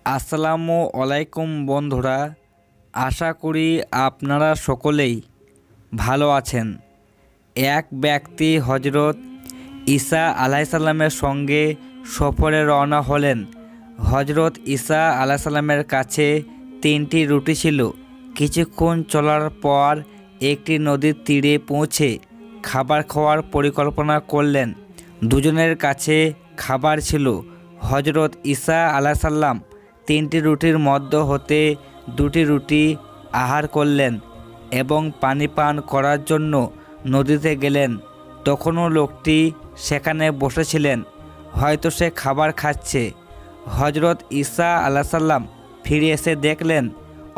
আসসালামু আলাইকুম বন্ধুরা, আশা করি আপনারা সকলেই ভালো আছেন। এক ব্যক্তি হজরত ঈসা আলাইসাল্লামের সঙ্গে সফরে রওনা হলেন। হজরত ঈসা আলাইসাল্লামের কাছে 3টি রুটি ছিল। কিছুক্ষণ চলার পর একটি নদীর তীরে পৌঁছে খাবার খাওয়ার পরিকল্পনা করলেন। দুজনের কাছে খাবার ছিল। হজরত ঈসা আলাইসাল্লাম 3টি রুটির মধ্য হতে 2টি রুটি আহার করলেন এবং পানি পান করার জন্য নদীতে গেলেন। তখনও লোকটি সেখানে বসেছিলেন, হয়তো সে খাবার খাচ্ছে। হজরত ঈসা আলাইসাল্লাম ফিরে এসে দেখলেন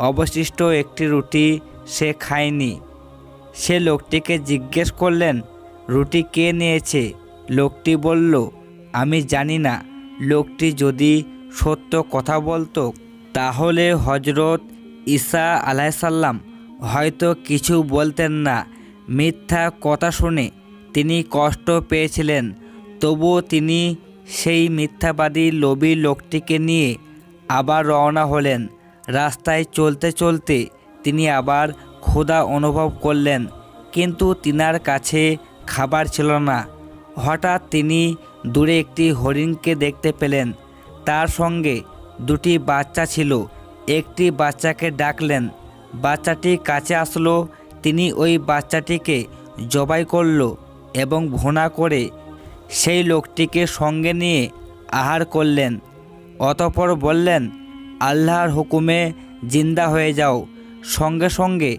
অবশিষ্ট একটি রুটি সে খায়নি। সে লোকটিকে জিজ্ঞেস করলেন, রুটি কে নিয়েছে? লোকটি বলল, আমি জানি না। লোকটি যদি সত্য কথা বলতো তাহলে হজরত ঈসা আলাইসাল্লাম হয়তো কিছু বলতেন না। মিথ্যা কথা শুনে তিনি কষ্ট পেয়েছিলেন, তবুও তিনি সেই মিথ্যাবাদী লোভী লোকটিকে নিয়ে আবার রওনা হলেন। রাস্তায় চলতে চলতে তিনি আবার ক্ষুধা অনুভব করলেন, কিন্তু তিনার কাছে খাবার ছিল না। হঠাৎ তিনি দূরে একটি হরিণকে দেখতে পেলেন। তার সঙ্গে 2টি বাচ্চা ছিল। একটি বাচ্চাকে ডাকলেন, বাচ্চাটি কাছে আসলো। তিনি ওই বাচ্চাটিকে জবাই করল এবং ভুনা করে সেই লোকটিকে সঙ্গে নিয়ে আহার করলেন। অতঃপর বললেন, আল্লাহর হুকুমে জিন্দা হয়ে যাও। সঙ্গে সঙ্গে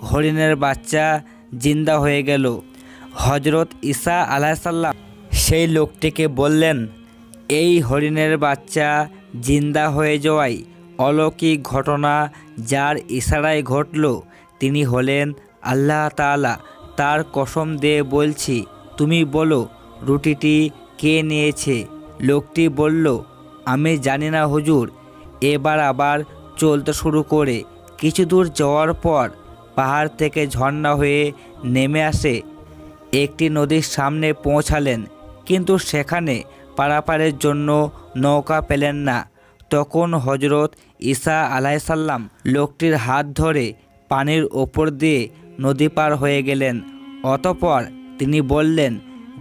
হরিণের বাচ্চা জিন্দা হয়ে গেল। হজরত ঈসা আলাইসাল্লাম সেই লোকটিকে বললেন, এই হরিণের বাচ্চা জিন্দা হয়ে যাওয়াই অলৌকিক ঘটনা। যার ইশারায় ঘটল তিনি হলেন আল্লাহ তাআলা। তার কসম দিয়ে বলছি, তুমি বলো রুটিটি কে নিয়েছে? লোকটি বলল, আমি জানি না হুজুর। এবার আবার চলতে শুরু করে কিছু দূর যাওয়ার পর পাহাড় থেকে ঝর্ণা হয়ে নেমে আসে একটি নদীর সামনে পৌঁছালেন, কিন্তু সেখানে পারাপারের জন্য নৌকা পেলেন না। তখন হজরত ঈসা আলাইসাল্লাম লোকটির হাত ধরে পানির ওপর দিয়ে নদী পার হয়ে গেলেন। অতঃপর তিনি বললেন,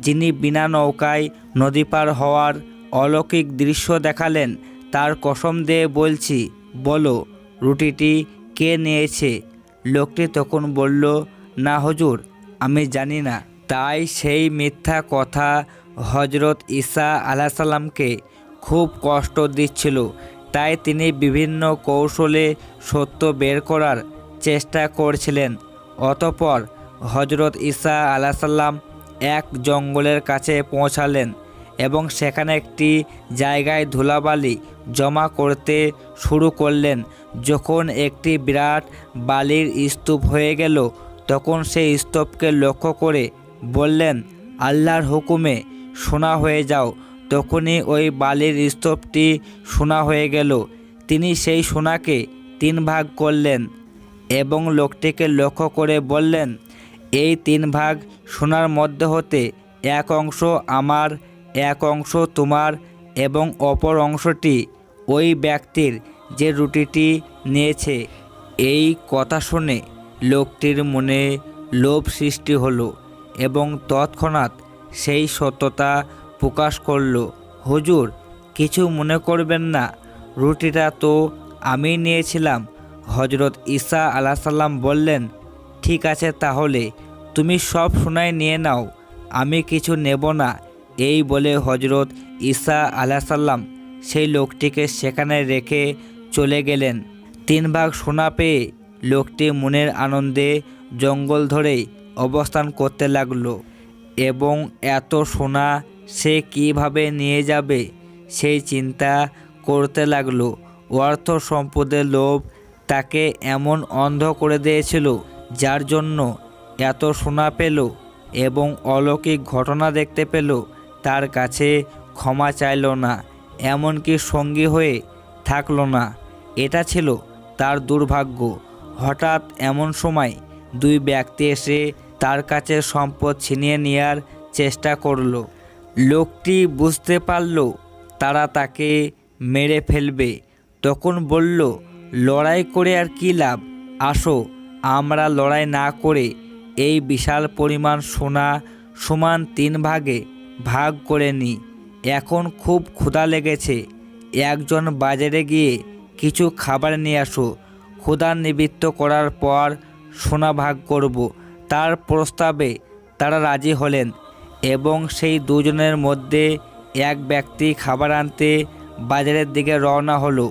যিনি বিনা নৌকায় নদী পার হওয়ার অলৌকিক দৃশ্য দেখালেন, তার কসম দিয়ে বলছি, বলো রুটিটি কে নিয়েছে? লোকটি তখন বলল, না হুজুর, আমি জানি না। তাই সেই মিথ্যা কথা হজরত ঈসা আলাইসাল্লামকে খুব কষ্ট দিচ্ছিল। তাই তিনি বিভিন্ন কৌশলে সত্য বের করার চেষ্টা করছিলেন। অতঃপর হজরত ঈসা আলাইসাল্লাম এক জঙ্গলের কাছে পৌঁছালেন এবং সেখানে একটি জায়গায় ধুলাবালি জমা করতে শুরু করলেন। যখন একটি বিরাট বালির স্তূপ হয়ে গেল, তখন সেই স্তূপকে লক্ষ্য করে বললেন, আল্লাহর হুকুমে সোনা হয়ে যাও। তখনই ওই বালির স্তূপটি সোনা হয়ে গেল। তিনি সেই সোনাকে 3 ভাগ করলেন এবং লোকটিকে লক্ষ্য করে বললেন, এই 3 ভাগ সোনার মধ্যে হতে এক অংশ আমার, এক অংশ তোমার এবং অপর অংশটি ওই ব্যক্তির যে রুটিটি নিয়েছে। এই কথা শুনে লোকটির মনে লোভ সৃষ্টি হলো এবং তৎক্ষণাৎ সেই সত্যতা প্রকাশ করল, হুজুর কিছু মনে করবেন না, রুটিটা তো আমি নিয়েছিলাম। হজরত ঈসা আলাইসাল্লাম বললেন, ঠিক আছে, তাহলে তুমি সব সোনাই নিয়ে নাও, আমি কিছু নেব না। এই বলে হজরত ঈসা আলাইসাল্লাম সেই লোকটিকে সেখানে রেখে চলে গেলেন। 3 ভাগ সোনা পেয়ে লোকটি মনের আনন্দে জঙ্গল ধরেই অবস্থান করতে লাগলো এবং এত সোনা সে কিভাবে নিয়ে যাবে সেই চিন্তা করতে লাগলো। অর্থ সম্পদের লোভ তাকে এমন অন্ধ করে দিয়েছিল, যার জন্য এত সোনা পেল এবং অলৌকিক ঘটনা দেখতে পেল, তার কাছে ক্ষমা চাইল না, এমনকি সঙ্গী হয়ে থাকলো না। এটা ছিল তার দুর্ভাগ্য। হঠাৎ এমন সময় 2 ব্যক্তি এসে তার কাছে সম্পদ ছিনিয়ে নেওয়ার চেষ্টা করল। লোকটি বুঝতে পারল তারা তাকে মেরে ফেলবে। তখন বলল, লড়াই করে আর কী লাভ, আসো আমরা লড়াই না করে এই বিশাল পরিমাণ সোনা সমান 3 ভাগে ভাগ করে নিই। এখন খুব ক্ষুধা লেগেছে, একজন বাজারে গিয়ে কিছু খাবার নিয়ে আসো, ক্ষুধা নিবৃত্ত করার পর সোনা ভাগ করব। তার প্রস্তাবে তারা রাজি হলেন এবং সেই দুজনের মধ্যে এক ব্যক্তি খাবার আনতে বাজারের দিকে রওনা হলো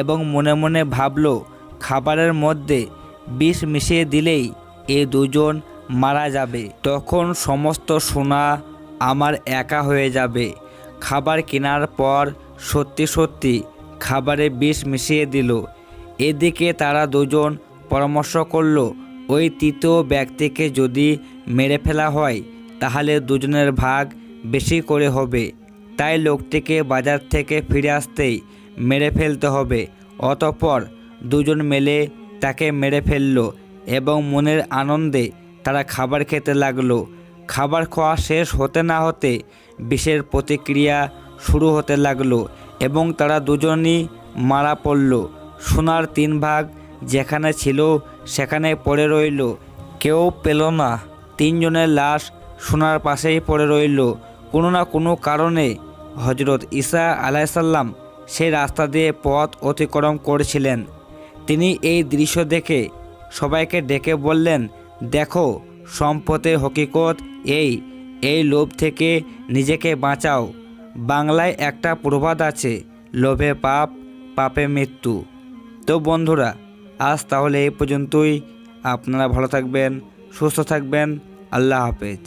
এবং মনে মনে ভাবল, খাবারের মধ্যে বিষ মিশিয়ে দিলেই এই দুজন মারা যাবে, তখন সমস্ত সোনা আমার একা হয়ে যাবে। খাবার কেনার পর সত্যি সত্যি খাবারে বিষ মিশিয়ে দিল। এদিকে তারা দুজন পরামর্শ করলো, ওই তৃতীয় ব্যক্তিকে যদি মেরে ফেলা হয় তাহলে দুজনের ভাগ বেশি করে হবে, তাই লোকটিকে বাজার থেকে ফিরে আসতেই মেরে ফেলতে হবে। অতঃপর দুজন মিলে তাকে মেরে ফেললো এবং মনের আনন্দে তারা খাবার খেতে লাগলো। খাবার খাওয়া শেষ হতে না হতে বিষের প্রতিক্রিয়া শুরু হতে লাগলো এবং তারা দুজনই মারা পড়ল। সোনার 3 ভাগ যেখানে ছিল সেখানে পড়ে রইল, কেউ পেল না। 3 জনের লাশ সোনার পাশেই পড়ে রইল। কোনো না কোনো কারণে হজরত ঈসা আলাইসাল্লাম সেই রাস্তা দিয়ে পথ অতিক্রম করছিলেন। তিনি এই দৃশ্য দেখে সবাইকে ডেকে বললেন, দেখো, সম্পদের হকিকত এই লোভ থেকে নিজেকে বাঁচাও। বাংলায় একটা প্রবাদ আছে, লোভে পাপ, পাপে মৃত্যু। তো বন্ধুরা, আজ তাহলে এই পর্যন্তই। আপনারা ভালো থাকবেন, সুস্থ থাকবেন। আল্লাহ হাফেজ।